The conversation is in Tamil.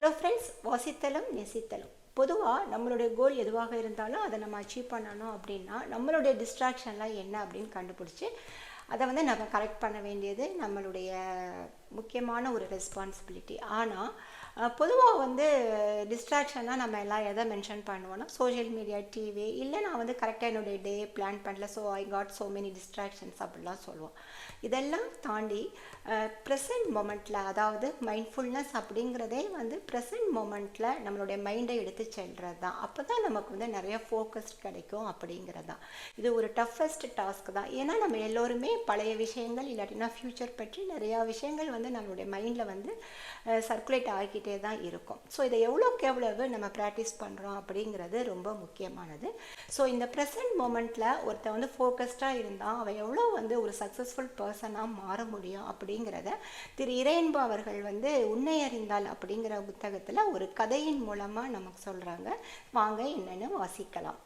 Hello friends, வாசித்தலும் நேசித்தலும். பொதுவாக நம்மளுடைய கோல் எதுவாக இருந்தாலும் அதை நம்ம அச்சீவ் பண்ணணும் அப்படின்னா நம்மளுடைய டிஸ்ட்ராக்ஷன்லாம் என்ன அப்படின்னு கண்டுபிடிச்சி அதை நம்ம கரெக்ட் பண்ண வேண்டியது நம்மளுடைய முக்கியமான ஒரு ரெஸ்பான்சிபிலிட்டி. ஆனால் பொதுவாக டிஸ்ட்ராக்ஷனாக நம்ம எல்லாம் எதை மென்ஷன் பண்ணுவோன்னா சோஷியல் மீடியா, டிவி, இல்லை நான் கரெக்டாக என்னுடைய டே பிளான் பண்ணல, so I got so many distractions அப்படிலாம் சொல்லுவோம். இதெல்லாம் தாண்டி ப்ரெசன்ட் மொமெண்ட்டில், அதாவது மைண்ட்ஃபுல்னஸ் அப்படிங்கிறதே ப்ரெசன்ட் மொமெண்ட்டில் நம்மளுடைய மைண்டை எடுத்து செல்கிறது தான். அப்போ தான் நமக்கு நிறைய ஃபோக்கஸ் கிடைக்கும் அப்படிங்கிறது தான். இது ஒரு டஃபஸ்ட் டாஸ்க் தான். ஏன்னா நம்ம எல்லோருமே பழைய விஷயங்கள் இல்லாட்டினா ஃப்யூச்சர் பற்றி நிறையா விஷயங்கள் நம்மளுடைய மைண்டில் சர்க்குலேட் ஆகிக்கிட்டே தான் இருக்கும். ஸோ இதை எவ்வளோக்கு எவ்வளவு நம்ம ப்ராக்டிஸ் பண்ணுறோம் அப்படிங்கிறது ரொம்ப முக்கியமானது. ஸோ இந்த ப்ரெசன்ட் மொமெண்ட்டில் ஒருத்தன் ஃபோக்கஸ்டாக இருந்தால் அவன் எவ்வளோ ஒரு சக்ஸஸ்ஃபுல் பர்சனாக மாற முடியும் அப்படிங்கிறத திரு இறையன்பு அவர்கள் உன்னை அறிந்தால் அப்படிங்கிற புத்தகத்தில் ஒரு கதையின் மூலமாக நமக்கு சொல்கிறாங்க. வாங்க என்னென்னு வாசிக்கலாம்.